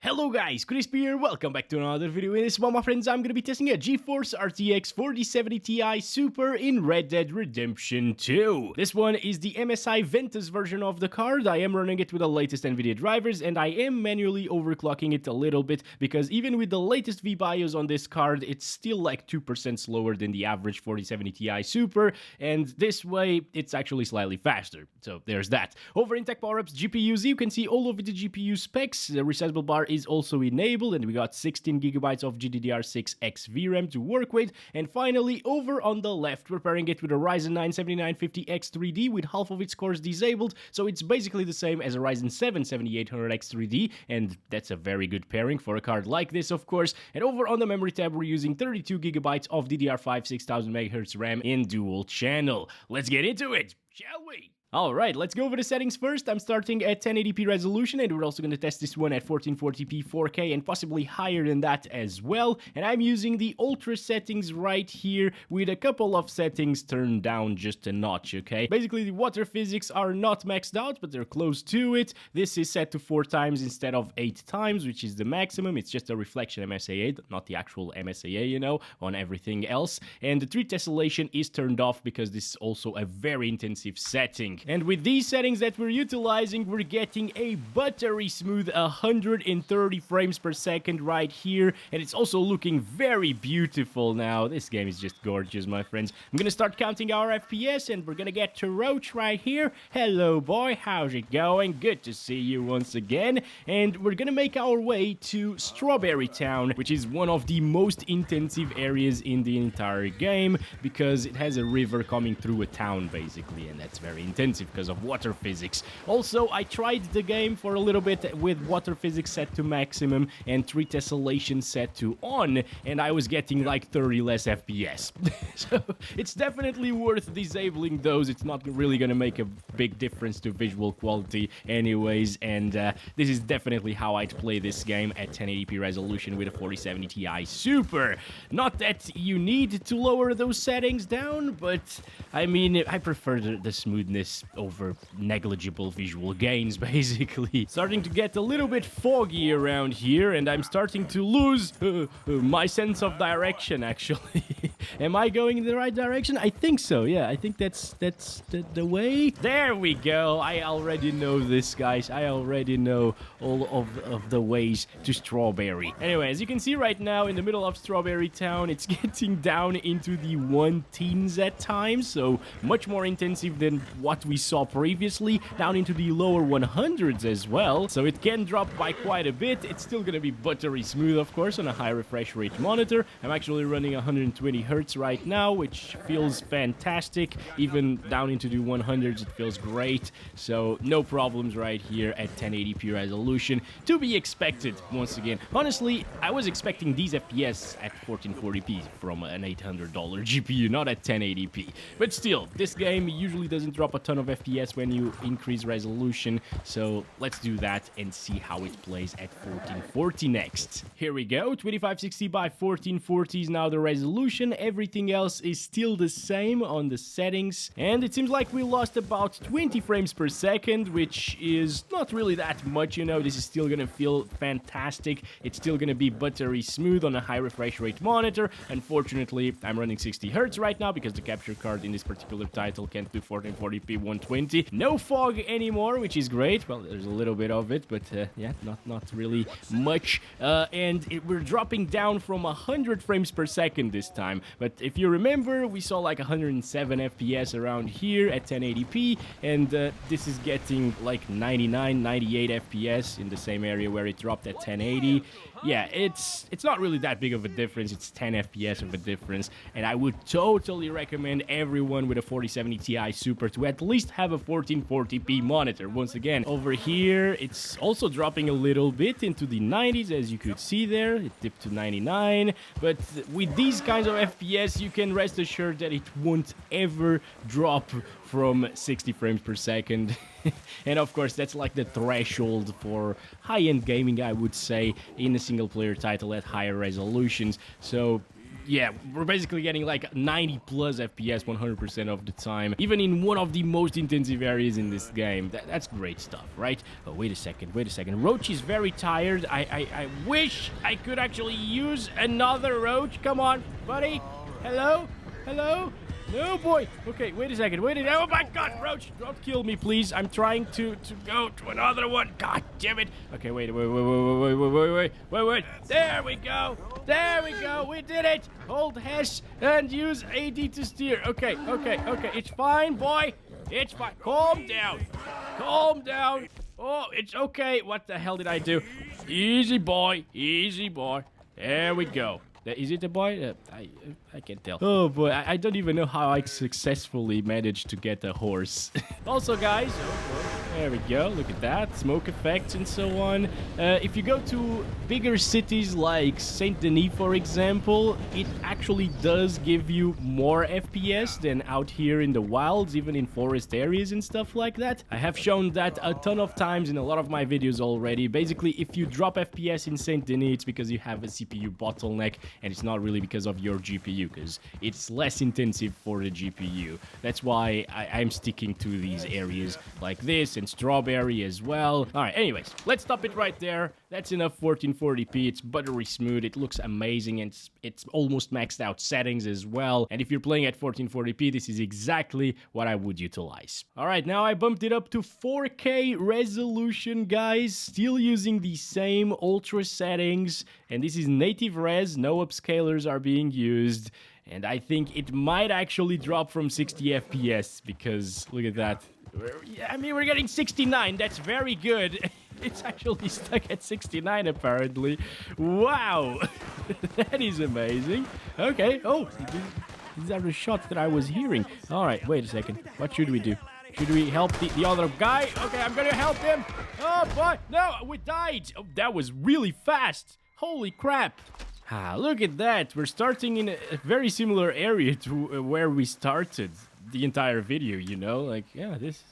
Hello guys, Chris here, welcome back to another video. In this one, my friends, I'm gonna be testing a GeForce RTX 4070 Ti Super in Red Dead Redemption 2. This one is the MSI Ventus version of the card. I am running it with the latest Nvidia drivers, and I am manually overclocking it a little bit, because even with the latest VBIOS on this card, it's still like 2% slower than the average 4070 Ti Super, and this way, it's actually slightly faster. So there's that. Over in Tech Power-Ups GPUs, you can see all of the GPU specs. The resizable bar is also enabled, and we got 16GB of GDDR6X VRAM to work with. And finally, over on the left, we're pairing it with a Ryzen 9 7950X3D with half of its cores disabled, so it's basically the same as a Ryzen 7 7800X3D, and that's a very good pairing for a card like this, of course. And over on the memory tab, we're using 32GB of DDR5 6000MHz RAM in dual channel. Let's get into it, shall we? Alright, let's go over the settings first. I'm starting at 1080p resolution, and we're also going to test this one at 1440p 4K and possibly higher than that as well. And I'm using the ultra settings right here with a couple of settings turned down just a notch, okay? Basically, the water physics are not maxed out, but they're close to it. This is set to 4 times instead of 8 times, which is the maximum. It's just a reflection MSAA, not the actual MSAA, you know, on everything else. And the tree tessellation is turned off because this is also a very intensive setting. And with these settings that we're utilizing, we're getting a buttery smooth 130 frames per second right here. And it's also looking very beautiful now. This game is just gorgeous, my friends. I'm gonna start counting our FPS, and we're gonna get to Roach right here. Hello, boy. How's it going? Good to see you once again. And we're gonna make our way to Strawberry Town, which is one of the most intensive areas in the entire game, because it has a river coming through a town, basically, and that's very intense because of water physics. Also, I tried the game for a little bit with water physics set to maximum and tree tessellation set to on, and I was getting like 30 less FPS. So it's definitely worth disabling those. It's not really gonna make a big difference to visual quality anyways, and this is definitely how I'd play this game at 1080p resolution with a 4070 Ti Super. Not that you need to lower those settings down, but I mean, I prefer the smoothness over negligible visual gains, basically. Starting to get a little bit foggy around here, and I'm starting to lose my sense of direction, actually. Am I going in the right direction? I think so, yeah. I think that's the way. There we go. I already know this, guys. I already know all of the ways to Strawberry. Anyway, as you can see right now, in the middle of Strawberry Town, it's getting down into the 110s at times, so much more intensive than what we saw previously, down into the lower 100s as well, so it can drop by quite a bit. It's still gonna be buttery smooth, of course, on a high refresh rate monitor. I'm actually running 120 Hz right now, which feels fantastic. Even down into the 100s, it feels great, so no problems right here at 1080p resolution. To be expected, once again. Honestly, I was expecting these FPS at 1440p from an $800 GPU, not at 1080p. But still, this game usually doesn't drop a ton of FPS when you increase resolution, so let's do that and see how it plays at 1440 next. Here we go, 2560 by 1440 is now the resolution. Everything else is still the same on the settings, and it seems like we lost about 20 frames per second, which is not really that much, you know. This is still gonna feel fantastic. It's still gonna be buttery smooth on a high refresh rate monitor. Unfortunately, I'm running 60 Hz right now because the capture card in this particular title can't do 1440p 120. No fog anymore, which is great. Well, there's a little bit of it, but yeah, not really much. And we're dropping down from 100 frames per second this time. But if you remember, we saw like 107 FPS around here at 1080p, and this is getting like 99, 98 FPS in the same area where it dropped at 1080. Yeah, it's not really that big of a difference. It's 10 FPS of a difference, and I would totally recommend everyone with a 4070 Ti Super to at least have a 1440p monitor. Once again, over here, it's also dropping a little bit into the 90s, as you could see there. It dipped to 99, but with these kinds of FPS, you can rest assured that it won't ever drop from 60 frames per second. And of course, that's like the threshold for high-end gaming, I would say, in a single-player title at higher resolutions. So yeah, we're basically getting like 90 plus FPS 100% of the time, even in one of the most intensive areas in this game. That's great stuff, right? Oh, wait a second. Roach is very tired. I wish I could actually use another Roach. Come on, buddy. Hello? No, boy. Okay, wait a second. Oh my god, Roach, don't kill me, please. I'm trying to go to another one. God damn it. Okay, wait. There we go. We did it. Hold hash and use AD to steer. Okay. It's fine, boy. It's fine. Calm down. Oh, it's okay. What the hell did I do? Easy, boy. There we go. Is it a boy? I can't tell. Oh boy, I don't even know how I successfully managed to get a horse. Also, guys, there we go. Look at that. Smoke effects and so on. If you go to bigger cities like Saint Denis, for example, it actually does give you more FPS than out here in the wilds, even in forest areas and stuff like that. I have shown that a ton of times in a lot of my videos already. Basically, if you drop FPS in Saint Denis, it's because you have a CPU bottleneck, and it's not really because of your GPU, because it's less intensive for the GPU. That's why I'm sticking to these areas like this, and Strawberry as well. Alright, anyways, let's stop it right there. That's enough 1440p. It's buttery smooth. It looks amazing, and it's almost maxed out settings as well. And if you're playing at 1440p, this is exactly what I would utilize. Alright, now I bumped it up to 4K resolution, guys. Still using the same ultra settings, and this is native res. No upscalers are being used. And I think it might actually drop from 60 FPS, because look at that. I mean, we're getting 69. That's very good. It's actually stuck at 69 apparently. Wow. That is amazing. Okay. Oh, these are the shots that I was hearing. All right, wait a second. What should we do? Should we help the other guy? Okay, I'm gonna help him. Oh boy, no, we died. Oh, that was really fast. Holy crap. Ah, look at that. We're starting in a very similar area to where we started the entire video, you know? Like, yeah, this...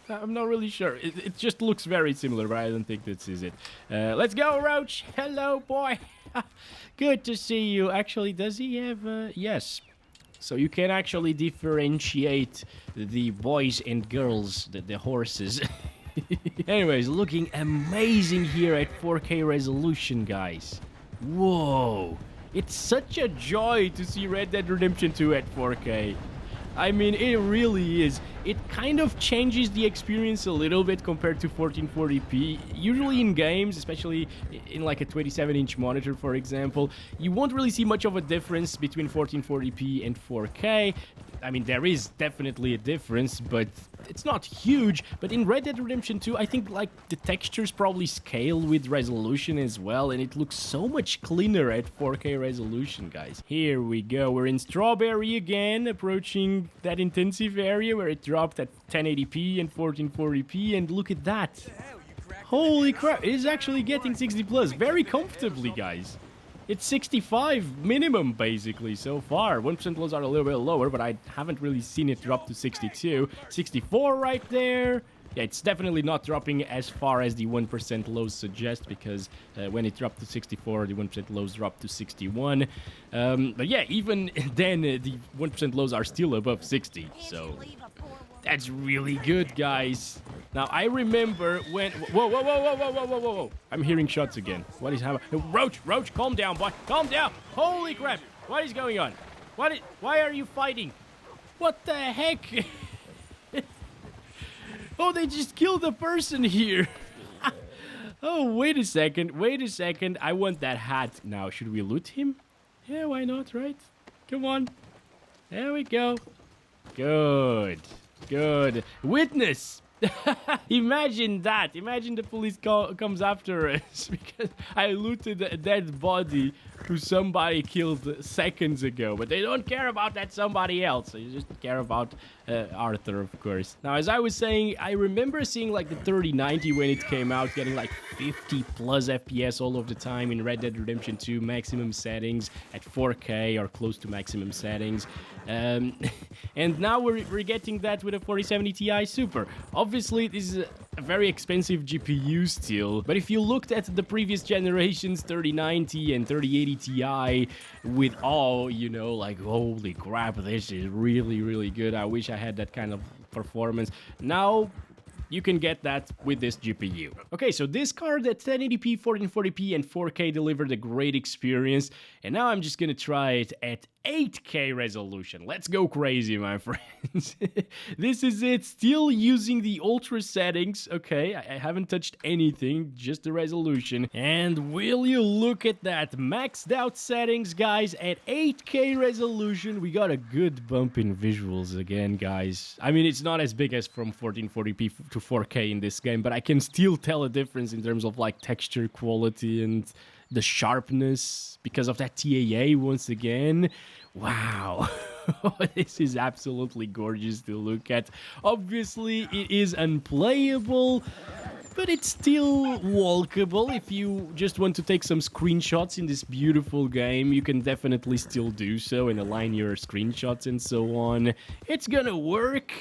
I'm not really sure. It just looks very similar, but I don't think this is it. Let's go, Roach. Hello, boy. Good to see you. Actually, does he have... yes. So you can actually differentiate the boys and girls, the horses. Anyways, looking amazing here at 4K resolution, guys. Whoa, it's such a joy to see Red Dead Redemption 2 at 4K. I mean, it really is. It kind of changes the experience a little bit compared to 1440p. Usually in games, especially in like a 27-inch monitor, for example, you won't really see much of a difference between 1440p and 4K. I mean, there is definitely a difference, but it's not huge. But in Red Dead Redemption 2, I think like the textures probably scale with resolution as well, and it looks so much cleaner at 4K resolution, guys. Here we go. We're in Strawberry again, approaching that intensive area where it dropped at 1080p and 1440p, and look at that. Holy crap, it is actually getting 60 plus very comfortably, guys. It's 65 minimum, basically, so far. 1% lows are a little bit lower, but I haven't really seen it drop to 62. 64 right there. Yeah, it's definitely not dropping as far as the 1% lows suggest, because when it dropped to 64, the 1% lows dropped to 61. But yeah, even then, the 1% lows are still above 60, so... That's really good, guys. Now, I remember when... Whoa. I'm hearing shots again. What is happening? Roach, calm down, boy. Calm down. Holy crap. What is going on? Why are you fighting? What the heck? Oh, they just killed a person here. Oh, wait a second. I want that hat. Now, should we loot him? Yeah, why not, right? Come on. There we go. Good. Witness! Imagine that. Imagine the police comes after us because I looted a dead body who somebody killed seconds ago. But they don't care about that somebody else. They just care about Arthur, of course. Now, as I was saying, I remember seeing like the 3090 when it came out, getting like 50 plus FPS all of the time in Red Dead Redemption 2, maximum settings at 4K or close to maximum settings. And now we're getting that with a 4070 Ti Super. Obviously, this is a very expensive GPU still, but if you looked at the previous generations, 3090 and 3080 Ti, with all, you know, like, holy crap, this is really, really good. I wish I had that kind of performance. Now, you can get that with this GPU. Okay, so this card at 1080p, 1440p, and 4K delivered a great experience, and now I'm just gonna try it at 8K resolution. Let's go crazy, my friends. This is it, still using the ultra settings. Okay, I haven't touched anything, just the resolution. And will you look at that, maxed out settings, guys, at 8K resolution. We got a good bump in visuals again, guys. I mean, it's not as big as from 1440p to 4K in this game, but I can still tell a difference in terms of like texture quality and the sharpness because of that TAA once again. Wow. This is absolutely gorgeous to look at. Obviously, it is unplayable, but it's still walkable. If you just want to take some screenshots in this beautiful game, you can definitely still do so and align your screenshots and so on. It's gonna work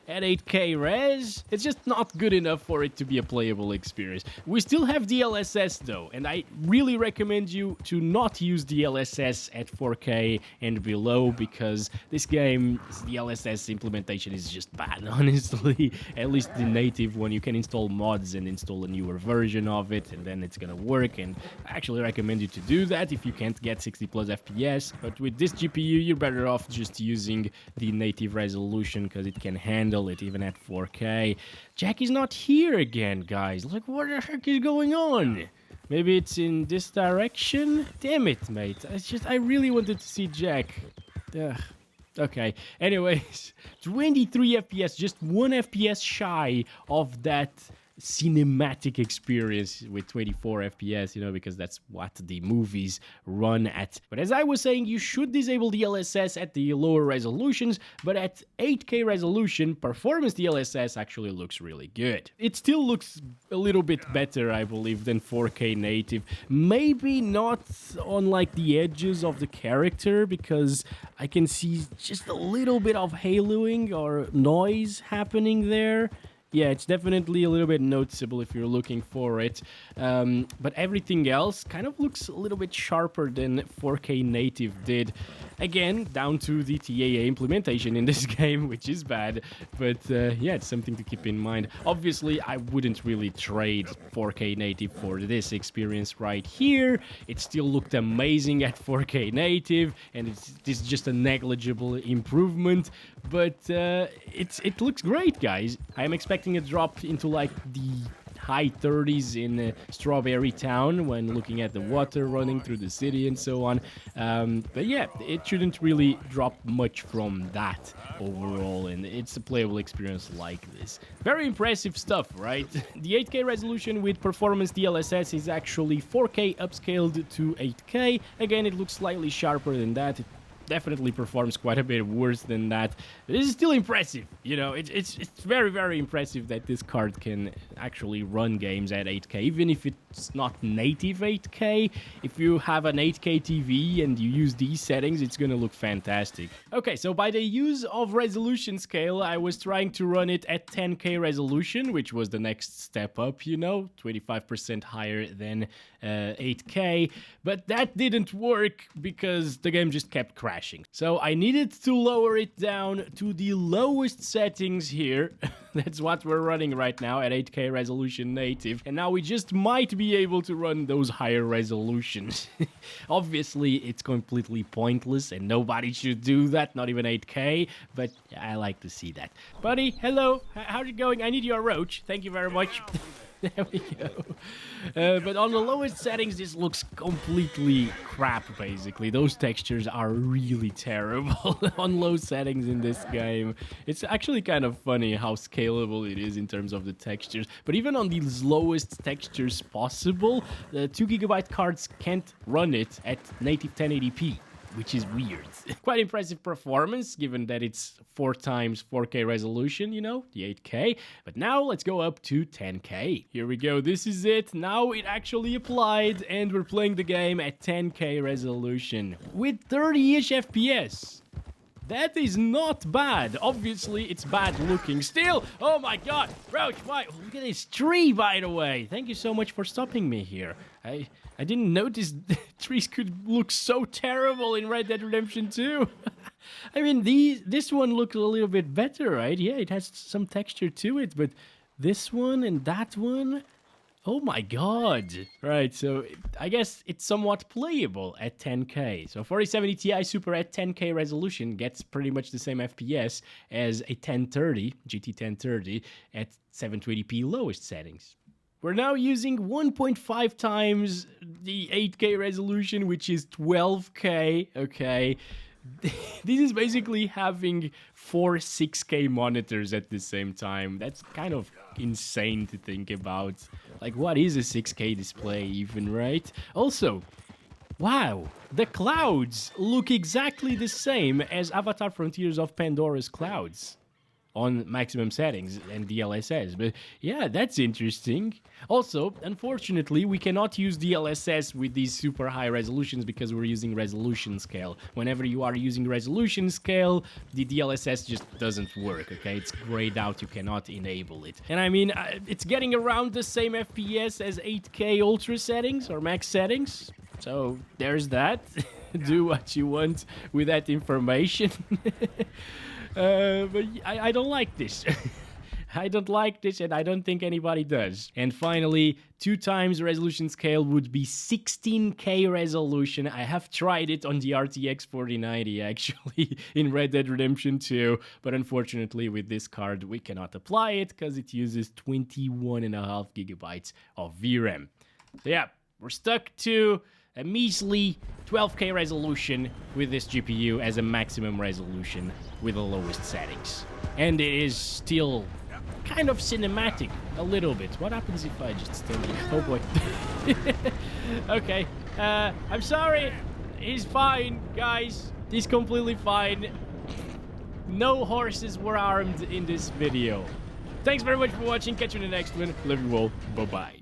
at 8K res. It's just not good enough for it to be a playable experience. We still have DLSS though, and I really recommend you to not use DLSS at 4K and below, because this game's DLSS implementation is just bad, honestly. At least the native one, you can install mods and install a newer version of it, and then it's gonna work, and I actually recommend you to do that if you can't get 60 plus FPS. But with this GPU, you're better off just using the native resolution, because it can handle it even at 4K. Jack is not here again, guys. Like, what the heck is going on? Maybe it's in this direction? Damn it, mate. I really wanted to see Jack. Ugh. Okay, anyways, 23 FPS, just 1 FPS shy of that cinematic experience with 24 FPS, you know, because that's what the movies run at. But as I was saying, you should disable DLSS at the lower resolutions, but at 8K resolution, performance DLSS actually looks really good. It still looks a little bit better, I believe, than 4K native. Maybe not on like the edges of the character, because I can see just a little bit of haloing or noise happening there. Yeah, it's definitely a little bit noticeable if you're looking for it, but everything else kind of looks a little bit sharper than 4K native did. Again, down to the TAA implementation in this game, which is bad, but yeah, it's something to keep in mind. Obviously, I wouldn't really trade 4K native for this experience right here. It still looked amazing at 4K native, and it's just a negligible improvement, but it looks great, guys. I'm expecting a drop into like the high 30s in Strawberry Town when looking at the water running through the city and so on. But yeah, it shouldn't really drop much from that overall, and it's a playable experience like this. Very impressive stuff, right? The 8K resolution with performance DLSS is actually 4K upscaled to 8K. Again, it looks slightly sharper than that. It definitely performs quite a bit worse than that. This is still impressive, you know. It's very, very impressive that this card can actually run games at 8K, even if it's not native 8K. If you have an 8K TV and you use these settings, it's gonna look fantastic. Okay, so by the use of resolution scale, I was trying to run it at 10K resolution, which was the next step up, you know, 25% higher than 8K, but that didn't work because the game just kept crashing. So I needed to lower it down to the lowest settings here. That's what we're running right now at 8K resolution native, and now we just might be able to run those higher resolutions. Obviously, it's completely pointless and nobody should do that, not even 8K, but I like to see that. Buddy, hello, how's it going? I need your roach. Thank you very much. There we go. But on the lowest settings, this looks completely crap, basically. Those textures are really terrible on low settings in this game. It's actually kind of funny how scalable it is in terms of the textures. But even on these lowest textures possible, the 2GB cards can't run it at native 1080p. Which is weird. Quite impressive performance, given that it's 4 times 4K resolution, you know, the 8K. But now let's go up to 10K. Here we go, this is it. Now it actually applied, and we're playing the game at 10K resolution with 30-ish FPS. That is not bad. Obviously, it's bad looking still. Oh my god. Roach, why? Look at this tree, by the way. Thank you so much for stopping me here. I didn't notice trees could look so terrible in Red Dead Redemption 2. I mean, this one looked a little bit better, right? Yeah, it has some texture to it, but this one and that one... Oh my god. Right, so I guess it's somewhat playable at 10K. So 4070 Ti Super at 10K resolution gets pretty much the same FPS as a 1030, GT 1030 at 720p lowest settings. We're now using 1.5 times the 8K resolution, which is 12K, okay? This is basically having 4 6K monitors at the same time. That's kind of insane to think about. Like, what is a 6K display even, right? Also, wow, the clouds look exactly the same as Avatar Frontiers of Pandora's clouds on maximum settings and DLSS. But yeah, that's interesting. Also, unfortunately, we cannot use DLSS with these super high resolutions because we're using resolution scale. Whenever you are using resolution scale, the DLSS just doesn't work, okay? It's grayed out, you cannot enable it. And I mean, it's getting around the same FPS as 8K ultra settings or max settings. So there's that. Do what you want with that information. But I don't like this. I don't like this, and I don't think anybody does. And finally, 2 times resolution scale would be 16K resolution. I have tried it on the RTX 4090, actually, in Red Dead Redemption 2. But unfortunately, with this card, we cannot apply it because it uses 21.5 gigabytes of VRAM. So yeah, we're stuck to a measly 12K resolution with this GPU as a maximum resolution with the lowest settings. And it is still kind of cinematic, a little bit. What happens if I just stand here? Oh boy. Okay, I'm sorry. He's fine, guys. He's completely fine. No horses were harmed in this video. Thanks very much for watching. Catch you in the next one. Love you all. Bye-bye.